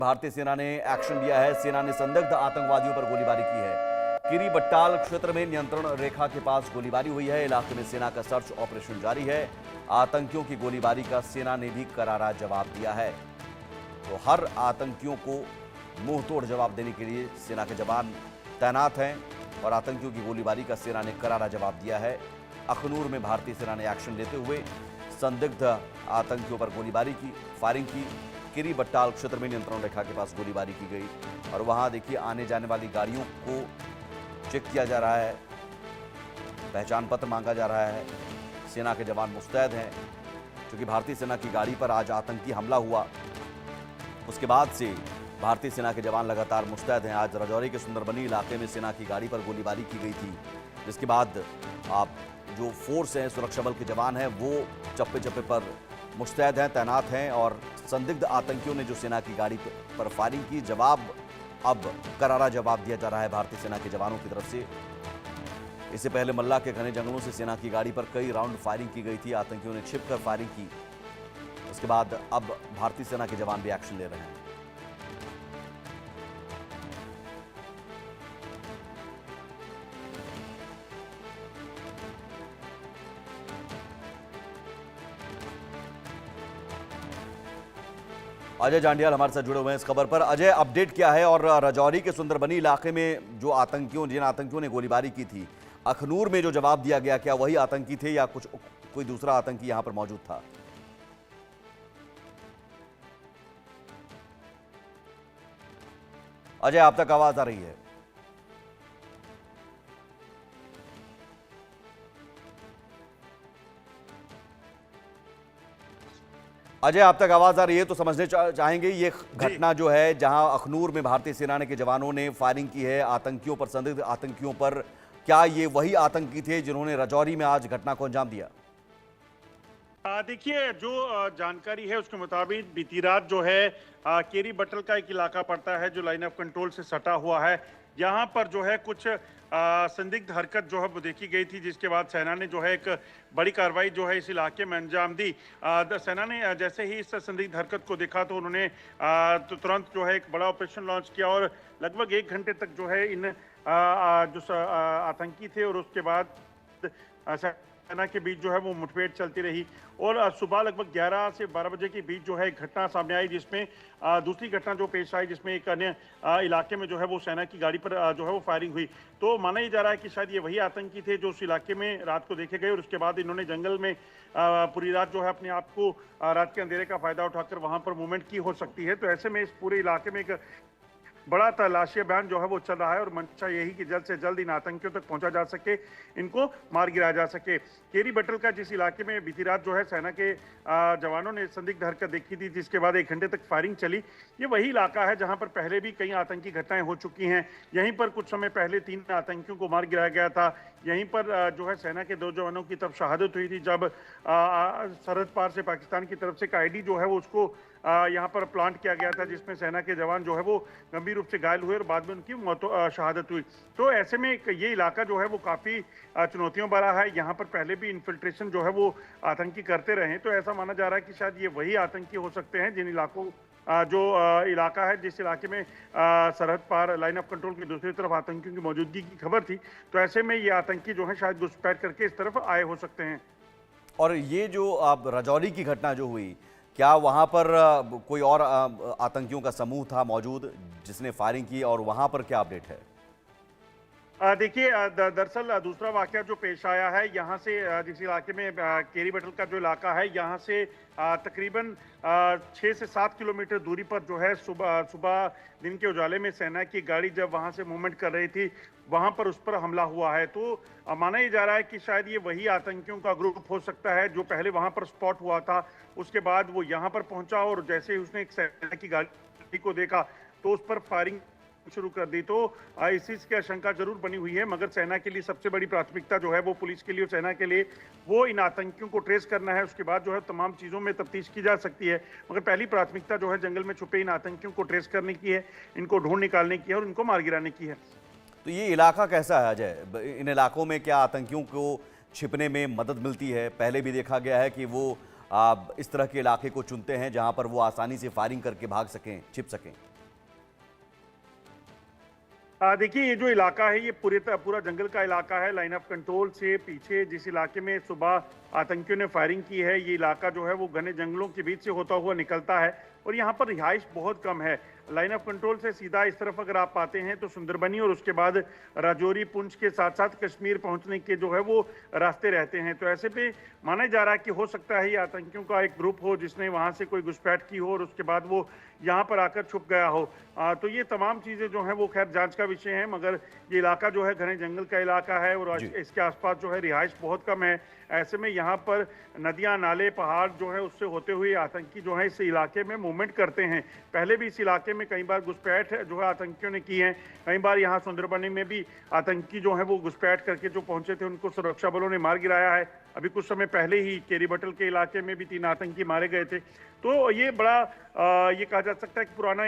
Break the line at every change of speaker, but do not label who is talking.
भारतीय सेना ने एक्शन लिया है। सेना ने संदिग्ध आतंकवादियों पर गोलीबारी की है। किरी बट्टाल क्षेत्र में नियंत्रण रेखा के पास गोलीबारी हुई है। इलाके में सेना का सर्च ऑपरेशन जारी है। आतंकियों की गोलीबारी का सेना ने भी करारा जवाब दिया है। तो हर आतंकियों को मुंह तोड़ जवाब देने के लिए सेना के जवान तैनात हैं और आतंकियों की गोलीबारी का सेना ने करारा जवाब दिया है। अखनूर में भारतीय सेना ने एक्शन लेते हुए संदिग्ध आतंकियों पर गोलीबारी की, फायरिंग की। किरी बट्टाल क्षेत्र में नियंत्रण रेखा के पास गोलीबारी की गई और वहां देखिए आने जाने वाली गाड़ियों को चेक किया जा रहा है, पहचान पत्र मांगा जा रहा है। सेना के जवान मुस्तैद हैं क्योंकि भारतीय सेना की गाड़ी पर आज आतंकी हमला हुआ, उसके बाद से भारतीय सेना के जवान लगातार मुस्तैद हैं। आज राजौरी के सुंदरबनी इलाके में सेना की गाड़ी पर गोलीबारी की गई थी, जिसके बाद आप जो फोर्स हैं, सुरक्षा बल के जवान हैं, वो चप्पे चप्पे पर मुस्तैद हैं, तैनात हैं और संदिग्ध आतंकियों ने जो सेना की गाड़ी पर फायरिंग की, अब करारा जवाब दिया जा रहा है भारतीय सेना के जवानों की तरफ से। इससे पहले मल्ला के घने जंगलों से सेना की गाड़ी पर कई राउंड फायरिंग की गई थी। आतंकियों ने छिपकर फायरिंग की। उसके बाद अब भारतीय सेना के जवान भी एक्शन ले रहे हैं। अजय जांडियाल हमारे साथ जुड़े हुए हैं इस खबर पर। अजय, अपडेट क्या है और राजौरी के सुंदरबनी इलाके में जो जिन आतंकियों ने गोलीबारी की थी, अखनूर में जो जवाब दिया गया, क्या वही आतंकी थे या कोई दूसरा आतंकी यहां पर मौजूद था? अजय, आप तक आवाज आ रही है? अजय, आप तक आवाज आ रही है तो समझने चाहेंगे ये घटना जो है जहां अखनूर में भारतीय सेना के जवानों ने फायरिंग की है आतंकियों पर, संदिग्ध आतंकियों पर, क्या ये वही आतंकी थे जिन्होंने राजौरी में आज घटना को अंजाम दिया?
देखिए, जो जानकारी है उसके मुताबिक बीती रात जो है केरी बट्टल का एक इलाका पड़ता है जो लाइन ऑफ कंट्रोल से सटा हुआ है। यहाँ पर जो है कुछ संदिग्ध हरकत जो है वो देखी गई थी, जिसके बाद सेना ने जो है एक बड़ी कार्रवाई जो है इस इलाके में अंजाम दी। सेना ने जैसे ही इस संदिग्ध हरकत को देखा तो उन्होंने तो तुरंत जो है एक बड़ा ऑपरेशन लॉन्च किया और लगभग 1 घंटे तक जो है इन जो आतंकी थे और उसके बाद सेना के बीच जो है वो मुठभेड़ चलती रही और सुबह लगभग 11 से 12 बजे के बीच जो है एक घटना सामने आई, जिसमें दूसरी घटना जो पेश आई, जिसमें एक अन्य इलाके में जो है वो सेना की गाड़ी पर जो है वो फायरिंग हुई। तो माना ही जा रहा है कि शायद ये वही आतंकी थे जो उस इलाके में रात को देखे गए और उसके बाद इन्होंने जंगल में पूरी रात जो है अपने आप को रात के अंधेरे का फायदा उठाकर वहां पर मूवमेंट की हो सकती है। तो ऐसे में इस पूरे इलाके में एक बड़ा तलाशी अभियान जो है वो चल रहा है और मंशा यही कि जल्द से जल्द इन आतंकियों तक पहुंचा जा सके, इनको मार गिराया जा सके। केरी बट्टल का जिस इलाके में बीती रात जो है सेना के जवानों ने संदिग्ध हरकत देखी थी, जिसके बाद 1 घंटे तक फायरिंग चली, ये वही इलाका है जहां पर पहले भी कई आतंकी घटनाएं हो चुकी हैं। यहीं पर कुछ समय पहले 3 आतंकियों को मार गिराया गया था। यहीं पर जो है सेना के 2 जवानों की तरफ शहादत हुई थी जब सरहद पार से पाकिस्तान की तरफ से एक आईडी जो है वो उसको यहाँ पर प्लांट किया गया था, जिसमें सेना के जवान जो है वो गंभीर रूप से घायल हुए और बाद में उनकी शहादत हुई। तो ऐसे में ये इलाका जो है वो काफी चुनौतियों भरा है। यहाँ पर पहले भी इन्फिल्ट्रेशन जो है वो आतंकी करते रहे, तो ऐसा माना जा रहा है कि शायद ये वही आतंकी हो सकते हैं जिन इलाकों जो इलाका है जिस इलाके में सरहद पार लाइन ऑफ कंट्रोल की दूसरी तरफ आतंकियों की मौजूदगी की खबर थी। तो ऐसे में ये आतंकी जो है शायद घुसपैठ करके इस तरफ आए हो सकते हैं।
और ये जो आप राजौरी की घटना जो हुई, क्या वहां पर कोई और आतंकियों का समूह था मौजूद जिसने फायरिंग की और वहां पर क्या अपडेट है?
देखिए, दरअसल दूसरा वाकया जो पेश आया है यहाँ से जिस इलाके में केरी बट्टल का जो इलाका है, यहाँ से तकरीबन 6 से 7 किलोमीटर दूरी पर जो है सुबह दिन के उजाले में सेना की गाड़ी जब वहां से मूवमेंट कर रही थी, वहां पर उस पर हमला हुआ है। तो माना ही जा रहा है कि शायद ये वही आतंकियों का ग्रुप हो सकता है जो पहले वहां पर स्पॉट हुआ था। उसके बाद वो यहाँ पर पहुंचा और जैसे ही उसने एक सेना की गाड़ी को देखा तो उस पर फायरिंग शुरू कर दी। तो इस चीज की आशंका जरूर बनी हुई है, मगर सेना के लिए सबसे बड़ी प्राथमिकता जो है वो पुलिस के लिए और सेना के लिए वो इन आतंकियों को ट्रेस करना है। उसके बाद जो है तमाम चीजों में तफ्तीश की जा सकती है, मगर पहली प्राथमिकता जो है जंगल में छुपे इन आतंकियों को ट्रेस करने की है, इनको ढूंढ निकालने की है और इनको मार गिराने की है।
तो ये इलाका कैसा है अजय? इन इलाकों में क्या आतंकियों को छिपने में मदद मिलती है? पहले भी देखा गया है कि वो इस तरह के इलाके को चुनते हैं जहां पर वो आसानी से फायरिंग करके भाग सकें, छिप सकें।
देखिए ये जो इलाका है ये पूरा जंगल का इलाका है। लाइन ऑफ कंट्रोल से पीछे जिस इलाके में सुबह आतंकियों ने फायरिंग की है, ये इलाका जो है वो घने जंगलों के बीच से होता हुआ निकलता है और यहाँ पर रिहाइश बहुत कम है। लाइन ऑफ कंट्रोल से सीधा इस तरफ अगर आप आते हैं तो सुंदरबनी और उसके बाद राजौरी, पुंछ के साथ साथ कश्मीर पहुंचने के जो है वो रास्ते रहते हैं। तो ऐसे पे माना जा रहा है कि हो सकता है ये आतंकियों का एक ग्रुप हो जिसने वहां से कोई घुसपैठ की हो और उसके बाद वो यहाँ पर आकर छुप गया हो। तो ये तमाम चीजें जो हैं वो खैर जांच का विषय है, मगर ये इलाका जो है घने जंगल का इलाका है और
जी।
इसके आसपास जो है रिहाइश बहुत कम है। ऐसे में यहाँ पर नदियां, नाले, पहाड़ जो है उससे होते हुए आतंकी जो है इस इलाके में मूवमेंट करते हैं। पहले भी इस इलाके में कई बार घुसपैठ जो है आतंकियों ने की है। कई बार यहाँ सुंदरबनी में भी आतंकी जो है वो घुसपैठ करके जो पहुंचे थे उनको सुरक्षा बलों ने मार गिराया है। अभी कुछ समय पहले ही केरी बटल के इलाके में भी 3 आतंकी मारे गए थे। तो ये बड़ा ये कहा जा सकता है कि पुराना